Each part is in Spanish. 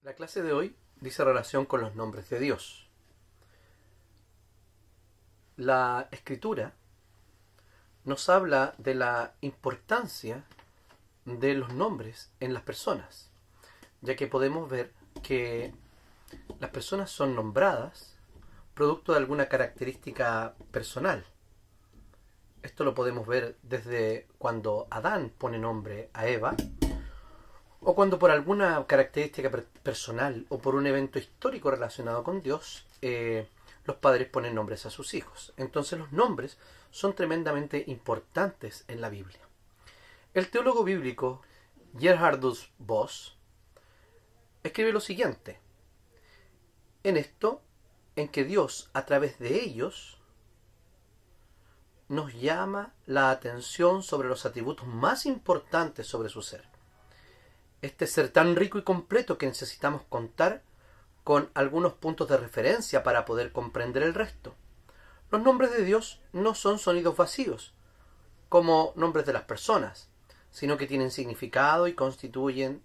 La clase de hoy dice relación con los nombres de Dios. La Escritura nos habla de la importancia de los nombres en las personas, ya que podemos ver que las personas son nombradas producto de alguna característica personal. Esto lo podemos ver desde cuando Adán pone nombre a Eva, o cuando por alguna característica personal o por un evento histórico relacionado con Dios, los padres ponen nombres a sus hijos. Entonces los nombres son tremendamente importantes en la Biblia. El teólogo bíblico Gerhardus Voss escribe lo siguiente: en que Dios, a través de ellos, nos llama la atención sobre los atributos más importantes sobre su ser. Este ser tan rico y completo que necesitamos contar con algunos puntos de referencia para poder comprender el resto. Los nombres de Dios no son sonidos vacíos, como nombres de las personas, sino que tienen significado y contribuyen,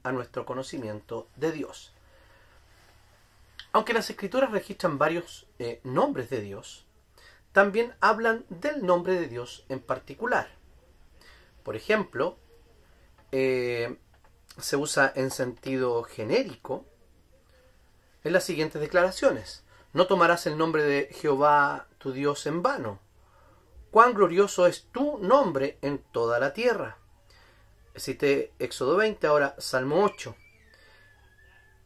a nuestro conocimiento de Dios. Aunque las Escrituras registran varios nombres de Dios, también hablan del nombre de Dios en particular. Por ejemplo, se usa en sentido genérico en las siguientes declaraciones: no tomarás el nombre de Jehová tu Dios en vano. Cuán glorioso es tu nombre en toda la tierra. Cité Éxodo 20, ahora Salmo 8.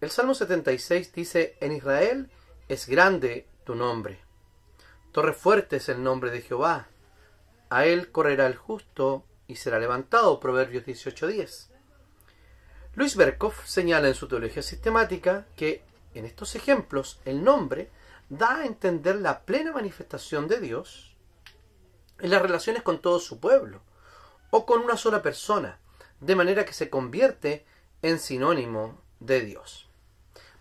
El Salmo 76 dice: en Israel es grande tu nombre. Torre fuerte es el nombre de Jehová. A él correrá el justo y será levantado. Proverbios 18:10. Louis Berkhof señala en su teología sistemática que en estos ejemplos el nombre da a entender la plena manifestación de Dios en las relaciones con todo su pueblo o con una sola persona, de manera que se convierte en sinónimo de Dios.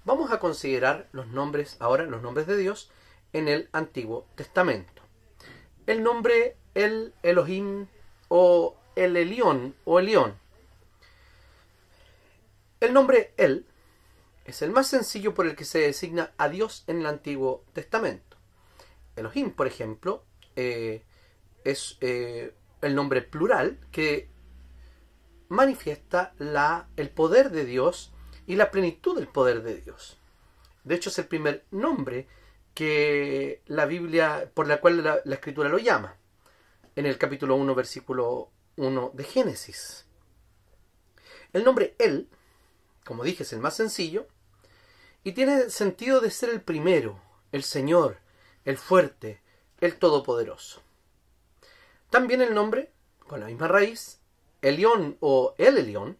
Vamos a considerar los nombres de Dios en el Antiguo Testamento. El nombre El Elohim o el Elión o Elión. El nombre El es el más sencillo por el que se designa a Dios en el Antiguo Testamento. Elohim, por ejemplo, es el nombre plural que manifiesta el poder de Dios y la plenitud del poder de Dios. De hecho, es el primer nombre que la Biblia, por la cual la Escritura lo llama, en el capítulo 1, versículo 1 de Génesis. El nombre El, como dije, es el más sencillo y tiene sentido de ser el primero, el Señor, el fuerte, el todopoderoso. También el nombre, con la misma raíz, Elión o El Elión,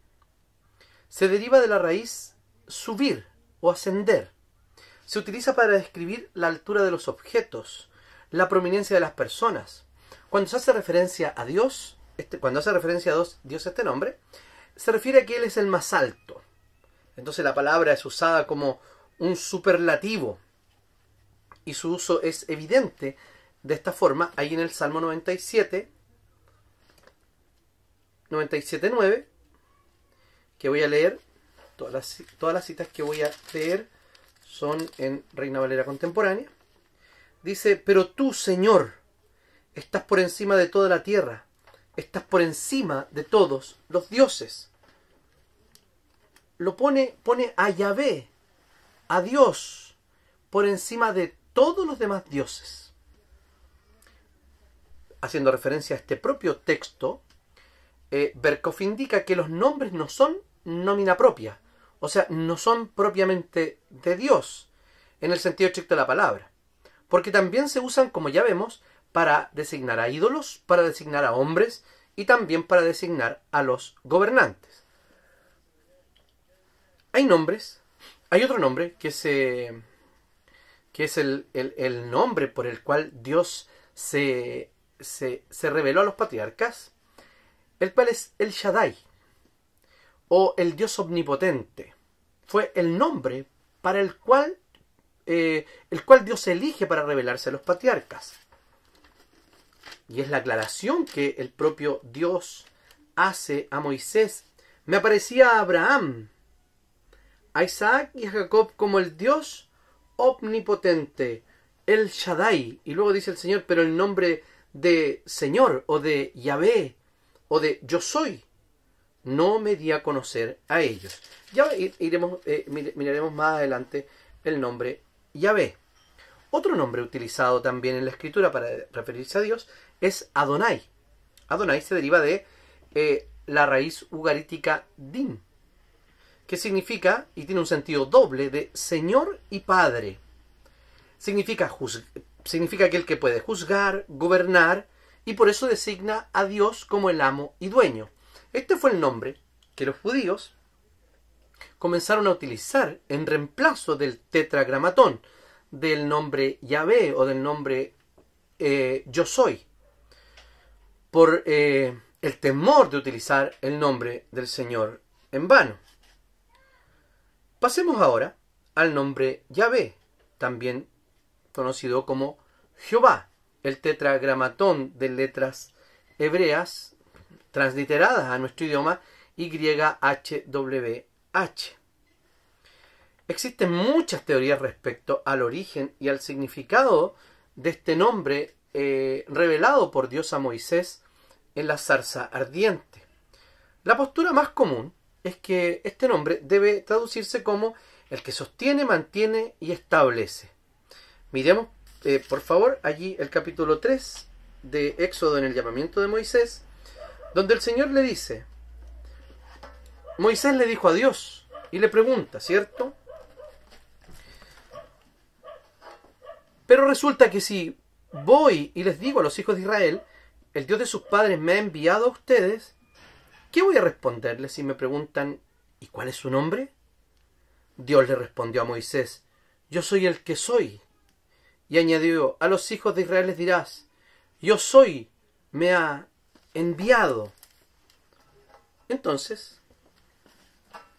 se deriva de la raíz subir o ascender. Se utiliza para describir la altura de los objetos, la prominencia de las personas. Cuando se hace referencia a Dios, Dios este nombre, se refiere a que Él es el más alto. Entonces la palabra es usada como un superlativo y su uso es evidente de esta forma ahí en el Salmo 97:9, que voy a leer. Todas las citas que voy a leer son en Reina Valera contemporánea. Dice: pero tú, Señor, estás por encima de toda la tierra, estás por encima de todos los dioses. Lo pone a Yahvé, a Dios, por encima de todos los demás dioses. Haciendo referencia a este propio texto, Berkhof indica que los nombres no son nómina propia, o sea, no son propiamente de Dios, en el sentido estricto de la palabra, porque también se usan, como ya vemos, para designar a ídolos, para designar a hombres y también para designar a los gobernantes. Hay otro nombre que es el nombre por el cual Dios se reveló a los patriarcas, el cual es El Shaddai, o el Dios omnipotente. Fue el nombre para el cual Dios elige para revelarse a los patriarcas. Y es la aclaración que el propio Dios hace a Moisés. Me aparecía a Abraham a Isaac y a Jacob como el Dios omnipotente, el Shaddai. Y luego dice el Señor, pero el nombre de Señor o de Yahvé o de Yo Soy no me di a conocer a ellos. Ya miraremos más adelante el nombre Yahvé. Otro nombre utilizado también en la Escritura para referirse a Dios es Adonai. Adonai se deriva de la raíz ugarítica din, que significa, y tiene un sentido doble, de Señor y Padre. Significa aquel que puede juzgar, gobernar, y por eso designa a Dios como el amo y dueño. Este fue el nombre que los judíos comenzaron a utilizar en reemplazo del tetragramatón, del nombre Yahvé o del nombre Yo Soy, por el temor de utilizar el nombre del Señor en vano. Pasemos ahora al nombre Yahvé, también conocido como Jehová, el tetragramatón de letras hebreas transliteradas a nuestro idioma YHWH. Existen muchas teorías respecto al origen y al significado de este nombre revelado por Dios a Moisés en la zarza ardiente. La postura más común es que este nombre debe traducirse como el que sostiene, mantiene y establece. Miremos, por favor, allí el capítulo 3 de Éxodo en el llamamiento de Moisés, donde el Señor le dice, Moisés le dijo a Dios y le pregunta, ¿cierto? Pero resulta que si voy y les digo a los hijos de Israel, el Dios de sus padres me ha enviado a ustedes, ¿qué voy a responderles si me preguntan, ¿y cuál es su nombre? Dios le respondió a Moisés, yo soy el que soy. Y añadió, a los hijos de Israel les dirás, yo soy, me ha enviado. Entonces,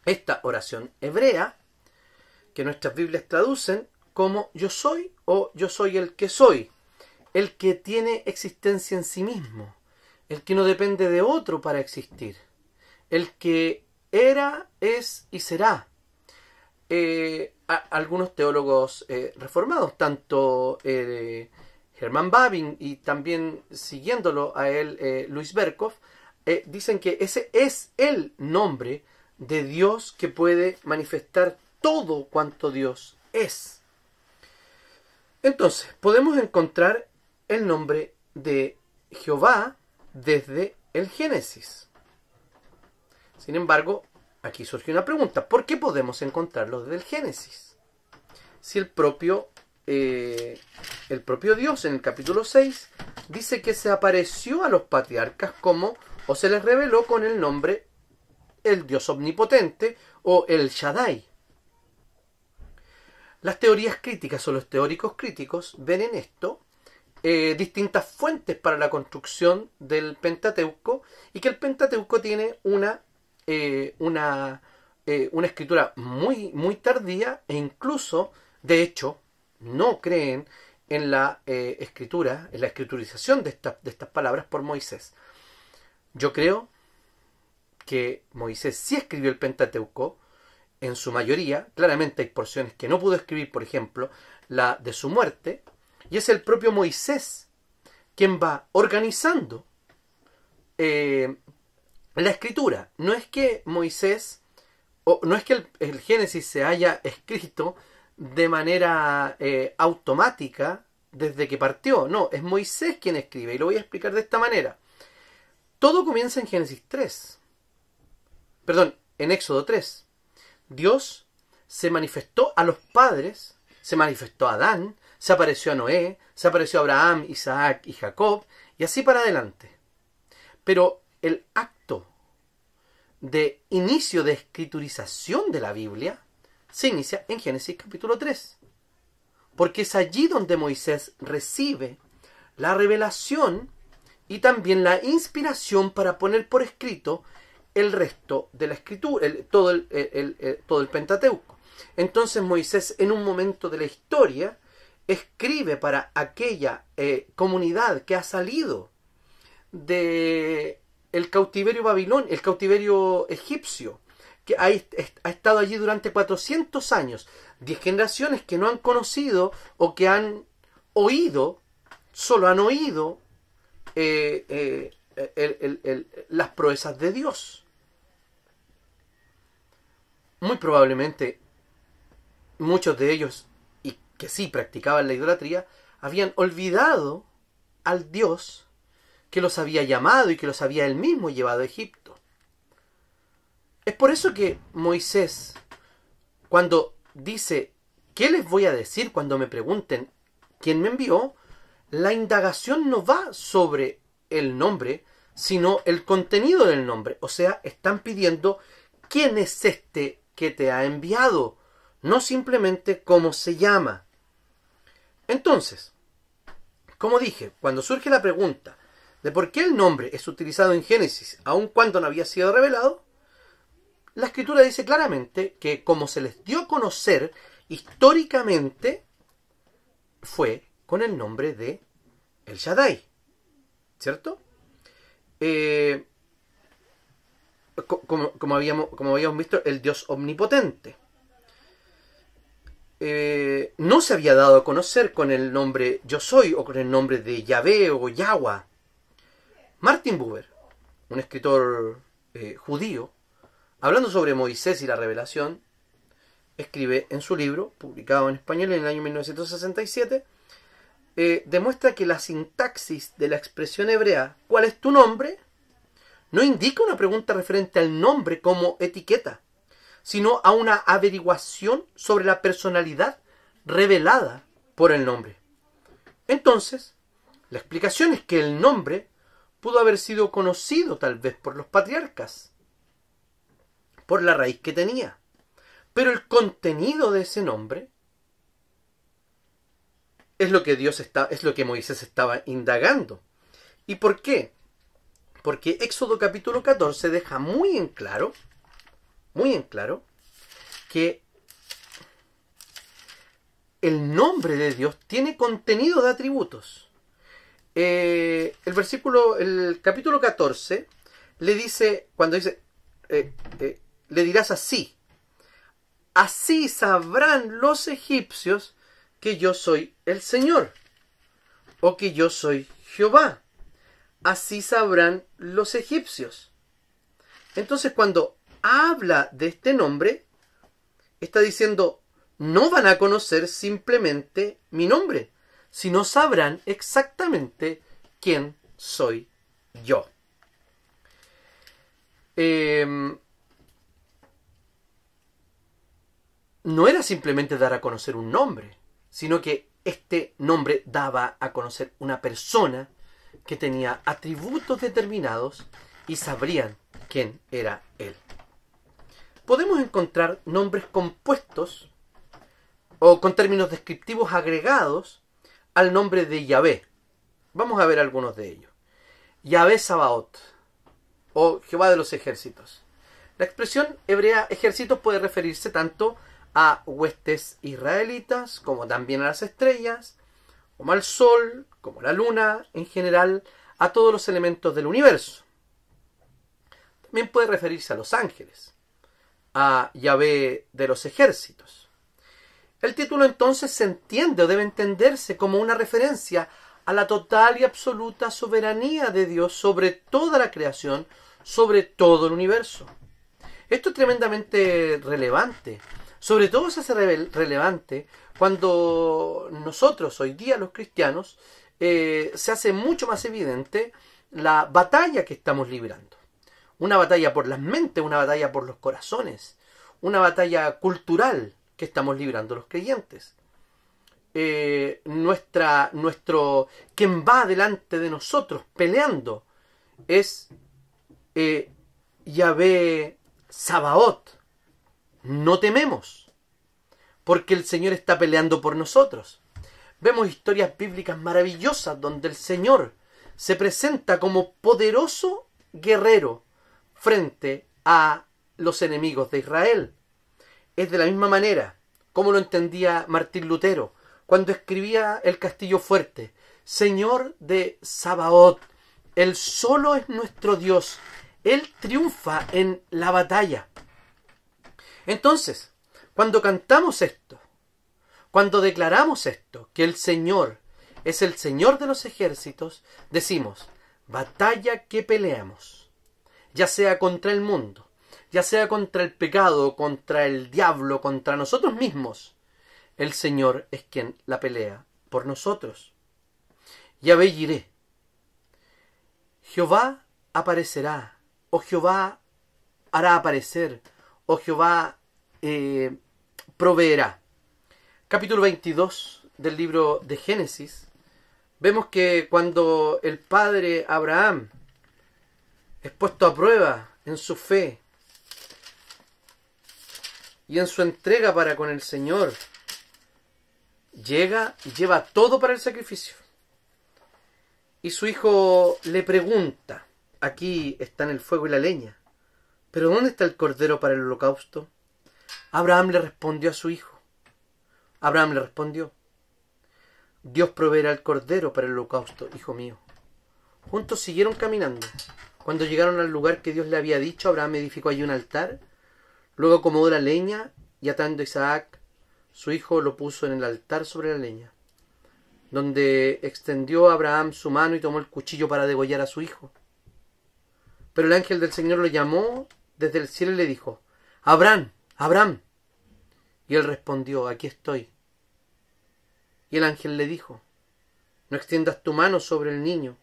esta oración hebrea, que nuestras Biblias traducen como yo soy o yo soy el que tiene existencia en sí mismo, el que no depende de otro para existir, el que era, es y será. Algunos teólogos reformados, tanto Hermann Bavinck y también siguiéndolo a él Louis Berkhof, dicen que ese es el nombre de Dios que puede manifestar todo cuanto Dios es. Entonces, podemos encontrar el nombre de Jehová desde el Génesis. Sin embargo, aquí surge una pregunta. ¿Por qué podemos encontrarlo desde el Génesis? Si el propio Dios en el capítulo 6 dice que se apareció a los patriarcas como, o se les reveló con el nombre el Dios omnipotente o el Shaddai. Las teorías críticas o los teóricos críticos ven en esto distintas fuentes para la construcción del Pentateuco y que el Pentateuco tiene una escritura muy, muy tardía e incluso, de hecho, no creen en la escritura, en la escriturización de estas palabras por Moisés. Yo creo que Moisés sí escribió el Pentateuco en su mayoría. Claramente hay porciones que no pudo escribir, por ejemplo, la de su muerte, y es el propio Moisés quien va organizando la escritura. No es que Moisés, o no es que el Génesis se haya escrito de manera automática desde que partió. No, es Moisés quien escribe, y lo voy a explicar de esta manera. Todo comienza en Génesis 3. Perdón, en Éxodo 3. Dios se manifestó a los padres, se manifestó a Adán, se apareció a Noé, se apareció a Abraham, Isaac y Jacob, y así para adelante. Pero el acto de inicio de escriturización de la Biblia se inicia en Génesis capítulo 3. Porque es allí donde Moisés recibe la revelación y también la inspiración para poner por escrito el resto de la escritura, todo el Pentateuco. Entonces Moisés, en un momento de la historia, escribe para aquella comunidad que ha salido de el cautiverio egipcio, que ha estado allí durante 400 años. 10 generaciones que no han conocido o que han oído, solo han oído las proezas de Dios. Muy probablemente muchos de ellos, y que sí practicaban la idolatría, habían olvidado al Dios que los había llamado y que los había él mismo llevado a Egipto. Es por eso que Moisés, cuando dice, ¿qué les voy a decir cuando me pregunten quién me envió?, la indagación no va sobre el nombre, sino el contenido del nombre. O sea, están pidiendo quién es este que te ha enviado, no simplemente cómo se llama. Entonces, como dije, cuando surge la pregunta de por qué el nombre es utilizado en Génesis, aun cuando no había sido revelado, la Escritura dice claramente que como se les dio a conocer históricamente, fue con el nombre de El Shaddai, ¿cierto? Como habíamos visto, el Dios omnipotente. No se había dado a conocer con el nombre Yo Soy o con el nombre de Yahvé o Yahweh. Martin Buber, un escritor judío, hablando sobre Moisés y la revelación, escribe en su libro, publicado en español en el año 1967, demuestra que la sintaxis de la expresión hebrea ¿cuál es tu nombre?, no indica una pregunta referente al nombre como etiqueta, sino a una averiguación sobre la personalidad revelada por el nombre. Entonces, la explicación es que el nombre pudo haber sido conocido tal vez por los patriarcas, por la raíz que tenía, pero el contenido de ese nombre es lo que Moisés estaba indagando. ¿Y por qué? Porque Éxodo capítulo 14 deja muy en claro que el nombre de Dios tiene contenido de atributos. El capítulo 14 le dice, cuando dice, le dirás así: así sabrán los egipcios que yo soy el Señor, o que yo soy Jehová. Así sabrán los egipcios. Entonces, cuando habla de este nombre, está diciendo, no van a conocer simplemente mi nombre, sino sabrán exactamente quién soy yo. No era simplemente dar a conocer un nombre, sino que este nombre daba a conocer una persona que tenía atributos determinados y sabrían quién era él. Podemos encontrar nombres compuestos o con términos descriptivos agregados al nombre de Yahvé. Vamos a ver algunos de ellos. Yahvé Sabaoth, o Jehová de los ejércitos. La expresión hebrea ejércitos puede referirse tanto a huestes israelitas, como también a las estrellas, como al sol, como a la luna, en general, a todos los elementos del universo. También puede referirse a los ángeles, a Yahvé de los ejércitos. El título entonces se entiende o debe entenderse como una referencia a la total y absoluta soberanía de Dios sobre toda la creación, sobre todo el universo. Esto es tremendamente relevante. Sobre todo se hace relevante cuando nosotros, hoy día los cristianos, se hace mucho más evidente la batalla que estamos librando. Una batalla por las mentes, una batalla por los corazones, una batalla cultural que estamos librando los creyentes. Quien va delante de nosotros peleando es Yahvé Sabaoth. No tememos, porque el Señor está peleando por nosotros. Vemos historias bíblicas maravillosas donde el Señor se presenta como poderoso guerrero frente a los enemigos de Israel. Es de la misma manera como lo entendía Martín Lutero cuando escribía El Castillo Fuerte: Señor de Sabaoth, Él solo es nuestro Dios, Él triunfa en la batalla. Entonces, cuando cantamos esto, cuando declaramos esto, que el Señor es el Señor de los ejércitos, decimos, batalla que peleamos, ya sea contra el mundo, ya sea contra el pecado, contra el diablo, contra nosotros mismos, el Señor es quien la pelea por nosotros. Yahvé Jireh, Jehová aparecerá, o Jehová hará aparecer, o Jehová proveerá. Capítulo 22 del libro de Génesis, vemos que cuando el padre Abraham es puesto a prueba en su fe y en su entrega para con el Señor, llega y lleva todo para el sacrificio. Y su hijo le pregunta, aquí están el fuego y la leña, ¿pero dónde está el cordero para el holocausto? Abraham le respondió a su hijo. Abraham le respondió, Dios proveerá el cordero para el holocausto, hijo mío. Juntos siguieron caminando. Cuando llegaron al lugar que Dios le había dicho, Abraham edificó allí un altar, luego acomodó la leña y atando a Isaac, su hijo, lo puso en el altar sobre la leña, donde extendió Abraham su mano y tomó el cuchillo para degollar a su hijo. Pero el ángel del Señor lo llamó desde el cielo y le dijo, Abraham, Abraham. Y él respondió, aquí estoy. Y el ángel le dijo, no extiendas tu mano sobre el niño,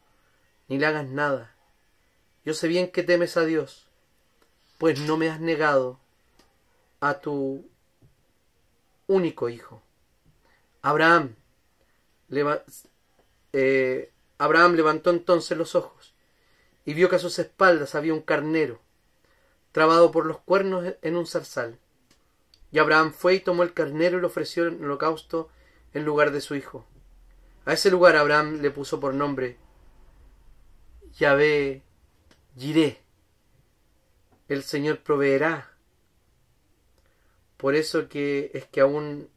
ni le hagas nada. Yo sé bien que temes a Dios, pues no me has negado a tu único hijo. Abraham levantó entonces los ojos y vio que a sus espaldas había un carnero, trabado por los cuernos en un zarzal. Y Abraham fue y tomó el carnero y lo ofreció en holocausto en lugar de su hijo. A ese lugar Abraham le puso por nombre Yahvé Jireh, el Señor proveerá. Por eso que aún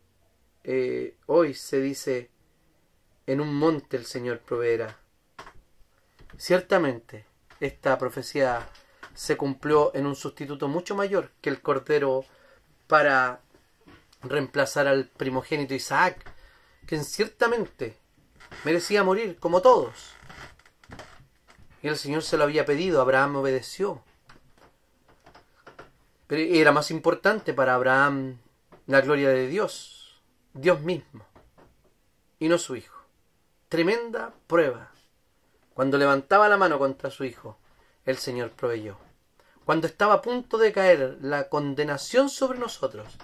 hoy se dice, en un monte el Señor proveerá. Ciertamente, esta profecía se cumplió en un sustituto mucho mayor que el cordero para reemplazar al primogénito Isaac, que ciertamente merecía morir como todos. Y el Señor se lo había pedido, Abraham obedeció. Pero era más importante para Abraham la gloria de Dios, Dios mismo, y no su hijo. Tremenda prueba. Cuando levantaba la mano contra su hijo, el Señor proveyó. Cuando estaba a punto de caer la condenación sobre nosotros,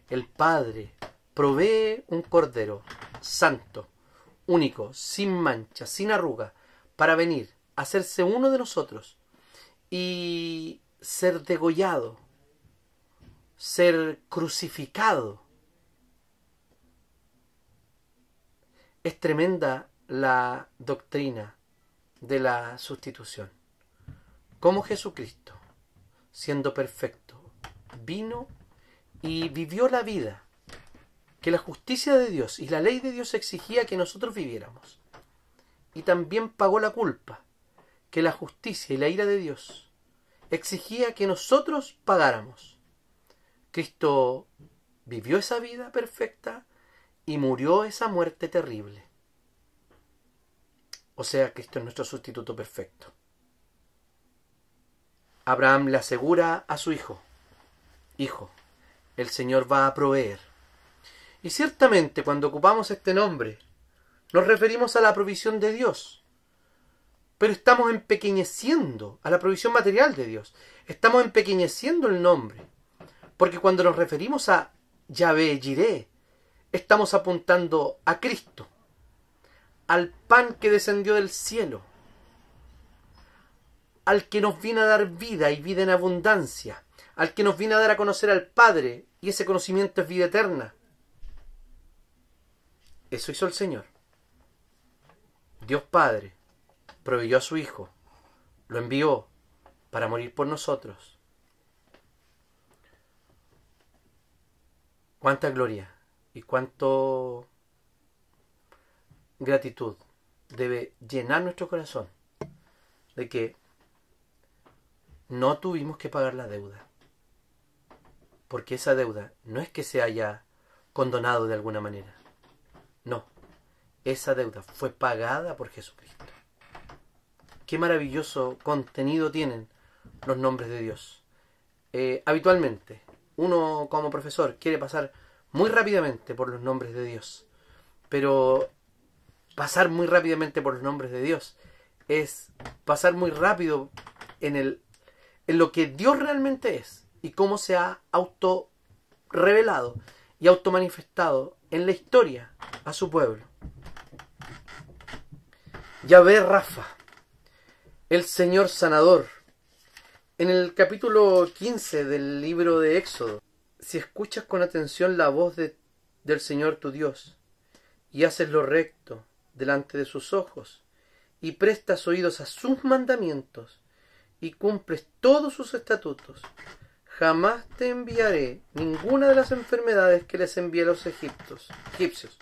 el Padre provee un cordero santo, único, sin mancha, sin arruga, para venir, hacerse uno de nosotros y ser degollado, ser crucificado. Es tremenda la doctrina de la sustitución. Como Jesucristo, siendo perfecto, vino y vivió la vida que la justicia de Dios y la ley de Dios exigía que nosotros viviéramos. Y también pagó la culpa que la justicia y la ira de Dios exigía que nosotros pagáramos. Cristo vivió esa vida perfecta y murió esa muerte terrible. O sea, Cristo es nuestro sustituto perfecto. Abraham le asegura a su hijo, hijo, el Señor va a proveer. Y ciertamente cuando ocupamos este nombre, nos referimos a la provisión de Dios. Pero estamos empequeñeciendo a la provisión material de Dios. Estamos empequeñeciendo el nombre. Porque cuando nos referimos a Yahvé Jireh, estamos apuntando a Cristo, al pan que descendió del cielo, al que nos viene a dar vida y vida en abundancia, al que nos viene a dar a conocer al Padre, y ese conocimiento es vida eterna. Eso hizo el Señor. Dios Padre proveyó a su Hijo, lo envió para morir por nosotros. Cuánta gloria y cuánto gratitud debe llenar nuestro corazón de que no tuvimos que pagar la deuda. Porque esa deuda no es que se haya condonado de alguna manera. No, esa deuda fue pagada por Jesucristo. Qué maravilloso contenido tienen los nombres de Dios. Habitualmente, uno como profesor quiere pasar muy rápidamente por los nombres de Dios. Pero pasar muy rápidamente por los nombres de Dios es pasar muy rápido en lo que Dios realmente es y cómo se ha auto revelado y auto manifestado en la historia a su pueblo. Yahvé Rafa, el Señor sanador. En el capítulo 15 del libro de Éxodo, si escuchas con atención la voz del Señor tu Dios y haces lo recto delante de sus ojos y prestas oídos a sus mandamientos y cumples todos sus estatutos, jamás te enviaré ninguna de las enfermedades que les envié a los egipcios.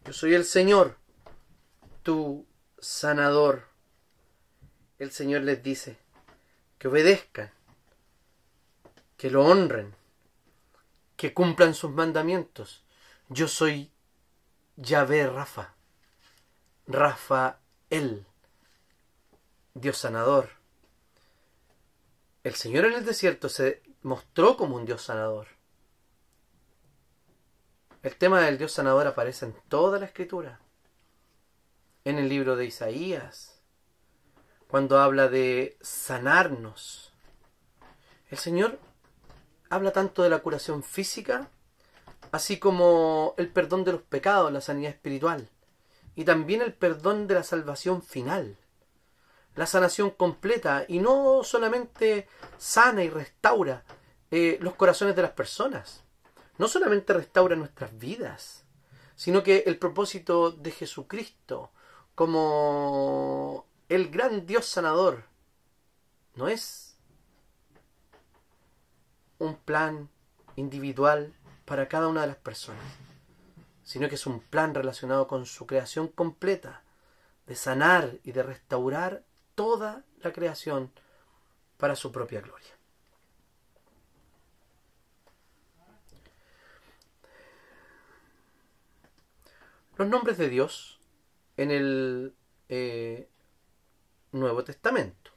Yo soy el Señor, tu sanador. El Señor les dice que obedezcan, que lo honren, que cumplan sus mandamientos. Yo soy Yahvé Rafa, Rafael, Dios sanador. El Señor en el desierto se mostró como un Dios sanador. El tema del Dios sanador aparece en toda la Escritura. En el libro de Isaías, cuando habla de sanarnos. El Señor habla tanto de la curación física, así como el perdón de los pecados, la sanidad espiritual, y también el perdón de la salvación final. La sanación completa, y no solamente sana y restaura los corazones de las personas, no solamente restaura nuestras vidas, sino que el propósito de Jesucristo como el gran Dios sanador no es un plan individual para cada una de las personas, sino que es un plan relacionado con su creación completa, de sanar y de restaurar toda la creación para su propia gloria. Los nombres de Dios en el Nuevo Testamento.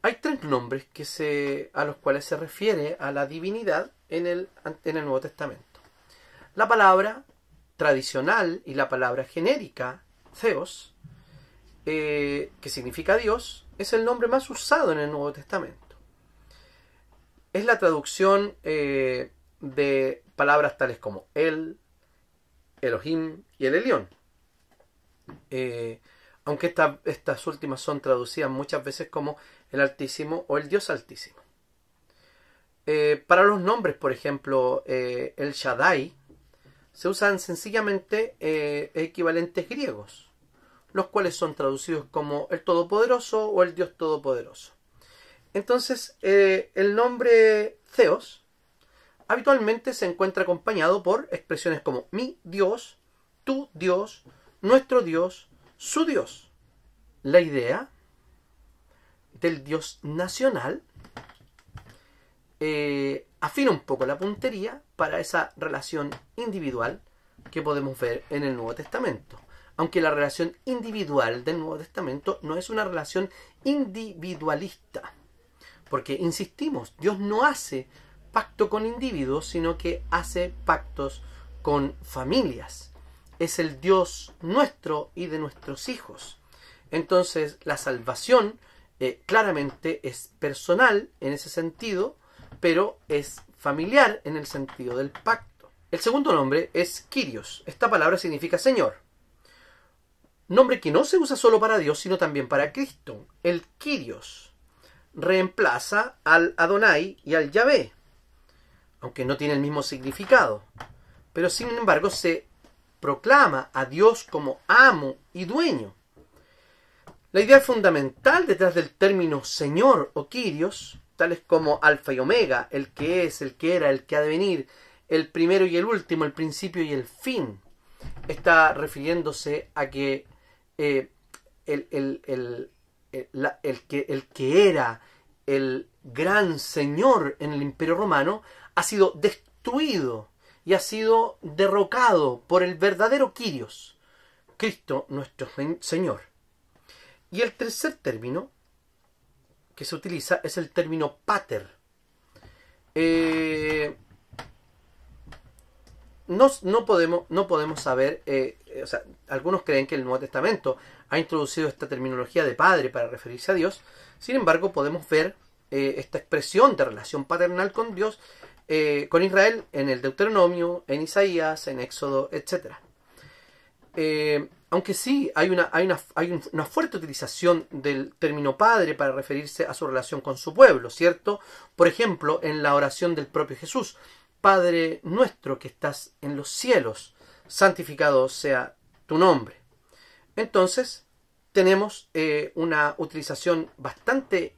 Hay tres nombres a los cuales se refiere a la divinidad en el Nuevo Testamento. La palabra tradicional y la palabra genérica, Theos, que significa Dios, es el nombre más usado en el Nuevo Testamento. Es la traducción de palabras tales como El, Elohim y el Elión. Aunque estas últimas son traducidas muchas veces como el Altísimo o el Dios Altísimo. Para los nombres, por ejemplo, el Shaddai, se usan sencillamente equivalentes griegos, los cuales son traducidos como el Todopoderoso o el Dios Todopoderoso. Entonces, el nombre Theos habitualmente se encuentra acompañado por expresiones como mi Dios, tu Dios, nuestro Dios, su Dios. La idea del Dios nacional afina un poco la puntería para esa relación individual que podemos ver en el Nuevo Testamento. Aunque la relación individual del Nuevo Testamento no es una relación individualista. Porque, insistimos, Dios no hace pacto con individuos, sino que hace pactos con familias. Es el Dios nuestro y de nuestros hijos. Entonces, la salvación claramente es personal en ese sentido, pero es familiar en el sentido del pacto. El segundo nombre es Kyrios. Esta palabra significa Señor. Nombre que no se usa solo para Dios, sino también para Cristo. El Kyrios reemplaza al Adonai y al Yahvé, aunque no tiene el mismo significado. Pero sin embargo se proclama a Dios como amo y dueño. La idea fundamental detrás del término Señor o Kyrios, tales como Alfa y Omega, el que es, el que era, el que ha de venir, el primero y el último, el principio y el fin, está refiriéndose a que el que era, el gran señor en el Imperio Romano, ha sido destruido y ha sido derrocado por el verdadero Kyrios, Cristo nuestro Señor. Y el tercer término que se utiliza es el término pater. No podemos saber, o sea, algunos creen que el Nuevo Testamento ha introducido esta terminología de padre para referirse a Dios. Sin embargo, podemos ver esta expresión de relación paternal con Dios, con Israel, en el Deuteronomio, en Isaías, en Éxodo, etc. Aunque sí hay una fuerte utilización del término padre para referirse a su relación con su pueblo, ¿cierto? Por ejemplo, en la oración del propio Jesús: Padre nuestro que estás en los cielos, santificado sea tu nombre. Entonces, tenemos una utilización bastante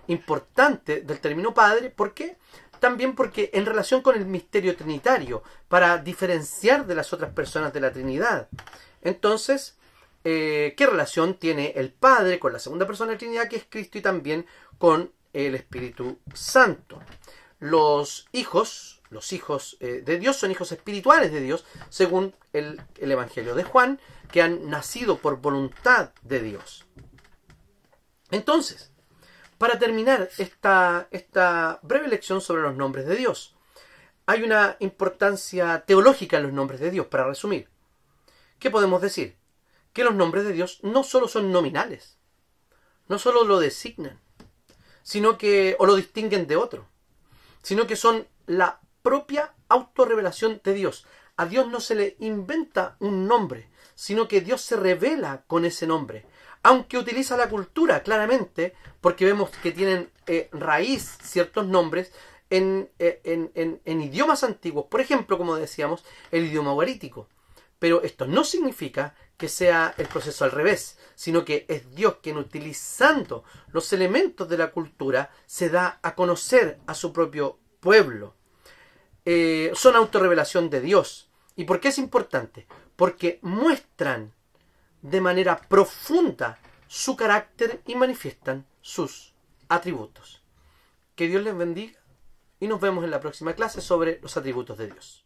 importante del término padre. ¿Por qué? También porque en relación con el misterio trinitario, para diferenciar de las otras personas de la Trinidad. Entonces, ¿qué relación tiene el Padre con la segunda persona de la Trinidad, que es Cristo, y también con el Espíritu Santo? Los hijos de Dios son hijos espirituales de Dios, según el Evangelio de Juan, que han nacido por voluntad de Dios. Entonces, para terminar esta breve lección sobre los nombres de Dios, hay una importancia teológica en los nombres de Dios. Para resumir, ¿qué podemos decir? Que los nombres de Dios no solo son nominales, no solo lo designan, o lo distinguen de otro, sino que son la propia autorrevelación de Dios. A Dios no se le inventa un nombre, sino que Dios se revela con ese nombre. Aunque utiliza la cultura, claramente, porque vemos que tienen raíz ciertos nombres en idiomas antiguos. Por ejemplo, como decíamos, el idioma ugarítico. Pero esto no significa que sea el proceso al revés, sino que es Dios quien, utilizando los elementos de la cultura, se da a conocer a su propio pueblo. Son autorrevelación de Dios. ¿Y por qué es importante? Porque muestran de manera profunda su carácter y manifiestan sus atributos. Que Dios les bendiga y nos vemos en la próxima clase sobre los atributos de Dios.